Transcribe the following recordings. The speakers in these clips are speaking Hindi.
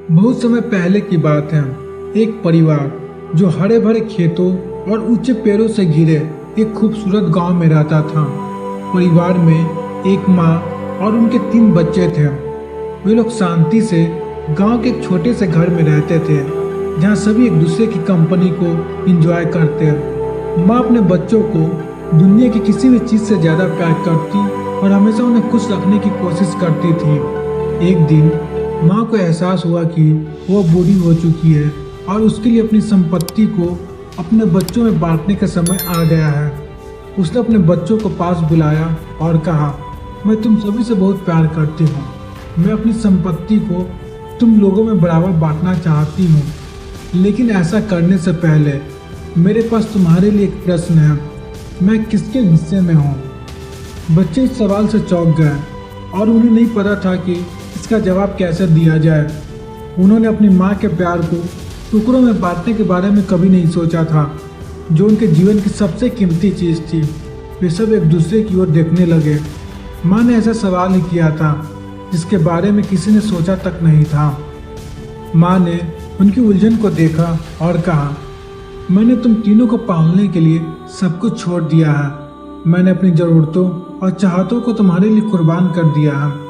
बहुत समय पहले की बात है। एक परिवार जो हरे भरे खेतों और ऊंचे पेड़ों से घिरे एक खूबसूरत गांव में रहता था। परिवार में एक माँ और उनके 3 बच्चे थे। वे लोग शांति से गांव के एक छोटे से घर में रहते थे, जहां सभी एक दूसरे की कंपनी को एंजॉय करते। माँ अपने बच्चों को दुनिया की किसी भी चीज़ से ज़्यादा प्यार करती और हमेशा उन्हें खुश रखने की कोशिश करती थी। एक दिन माँ को एहसास हुआ कि वह बूढ़ी हो चुकी है और उसके लिए अपनी संपत्ति को अपने बच्चों में बांटने का समय आ गया है। उसने अपने बच्चों को पास बुलाया और कहा, मैं तुम सभी से बहुत प्यार करती हूँ। मैं अपनी संपत्ति को तुम लोगों में बराबर बांटना चाहती हूँ, लेकिन ऐसा करने से पहले मेरे पास तुम्हारे लिए एक प्रश्न है। मैं किसके हिस्से में हूँ? बच्चे इस सवाल से चौंक गए और उन्हें नहीं पता था कि इसका जवाब कैसे दिया जाए। उन्होंने अपनी माँ के प्यार को टुकड़ों में बांटने के बारे में कभी नहीं सोचा था, जो उनके जीवन की सबसे कीमती चीज़ थी। वे सब एक दूसरे की ओर देखने लगे। माँ ने ऐसा सवाल ही किया था जिसके बारे में किसी ने सोचा तक नहीं था। माँ ने उनकी उलझन को देखा और कहा, मैंने तुम तीनों को पालने के लिए सब कुछ छोड़ दिया है। मैंने अपनी ज़रूरतों और चाहतों को तुम्हारे लिए कुर्बान कर दिया है।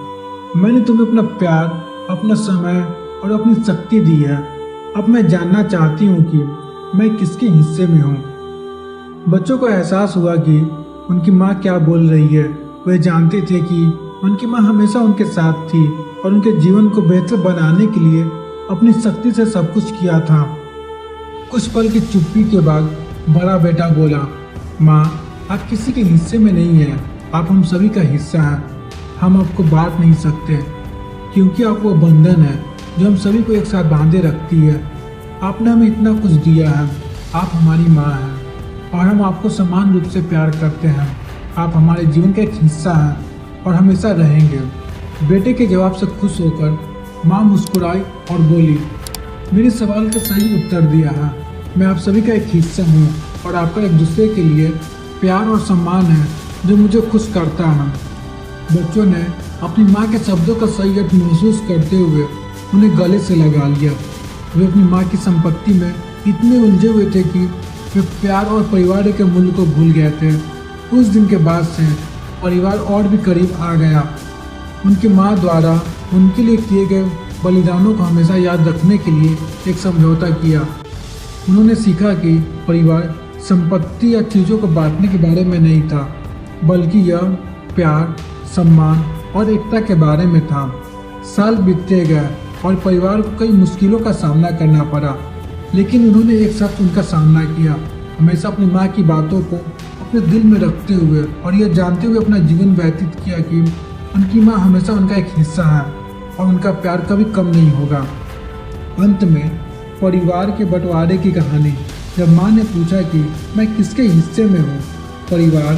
मैंने तुम्हें अपना प्यार, अपना समय और अपनी शक्ति दी है। अब मैं जानना चाहती हूँ कि मैं किसके हिस्से में हूँ। बच्चों को एहसास हुआ कि उनकी माँ क्या बोल रही है। वे जानते थे कि उनकी माँ हमेशा उनके साथ थी और उनके जीवन को बेहतर बनाने के लिए अपनी शक्ति से सब कुछ किया था। कुछ पल की चुप्पी के बाद बड़ा बेटा बोला, माँ, आप किसी के हिस्से में नहीं हैं, आप हम सभी का हिस्सा हैं। हम आपको बांट नहीं सकते, क्योंकि आप वो बंधन है जो हम सभी को एक साथ बांधे रखती है। आपने हमें इतना कुछ दिया है। आप हमारी माँ हैं और हम आपको समान रूप से प्यार करते हैं। आप हमारे जीवन का एक हिस्सा हैं और हमेशा रहेंगे। बेटे के जवाब से खुश होकर माँ मुस्कुराई और बोली, मेरे सवाल का सही उत्तर दिया है। मैं आप सभी का एक हिस्सा हूँ और आपका एक दूसरे के लिए प्यार और सम्मान है जो मुझे खुश करता है। बच्चों ने अपनी माँ के शब्दों का सही अर्थ महसूस करते हुए उन्हें गले से लगा लिया। वे अपनी माँ की संपत्ति में इतने उलझे हुए थे कि वे प्यार और परिवार के मूल्य को भूल गए थे। उस दिन के बाद से परिवार और भी करीब आ गया। उनकी माँ द्वारा उनके लिए किए गए बलिदानों को हमेशा याद रखने के लिए एक समझौता किया। उन्होंने सीखा कि परिवार संपत्ति या चीज़ों को बांटने के बारे में नहीं था, बल्कि यह प्यार, सम्मान और एकता के बारे में था। साल बीतते गए और परिवार को कई मुश्किलों का सामना करना पड़ा, लेकिन उन्होंने एक साथ उनका सामना किया, हमेशा अपनी माँ की बातों को अपने दिल में रखते हुए और यह जानते हुए अपना जीवन व्यतीत किया कि उनकी माँ हमेशा उनका एक हिस्सा है और उनका प्यार कभी कम नहीं होगा। अंत में परिवार के बंटवारे की कहानी। जब माँ ने पूछा कि मैं किसके हिस्से में हूँ, परिवार,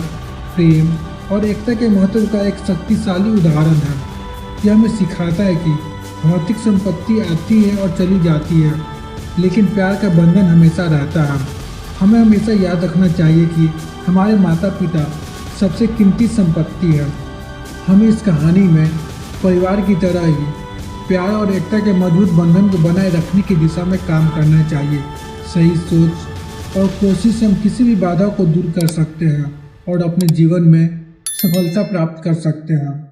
प्रेम और एकता के महत्व का एक शक्तिशाली उदाहरण है। यह हमें सिखाता है कि भौतिक संपत्ति आती है और चली जाती है, लेकिन प्यार का बंधन हमेशा रहता है। हमें हमेशा याद रखना चाहिए कि हमारे माता पिता सबसे कीमती संपत्ति है। हमें इस कहानी में परिवार की तरह ही प्यार और एकता के मजबूत बंधन को बनाए रखने की दिशा में काम करना चाहिए। सही सोच और कोशिश से हम किसी भी बाधा को दूर कर सकते हैं और अपने जीवन में सफलता प्राप्त कर सकते हैं।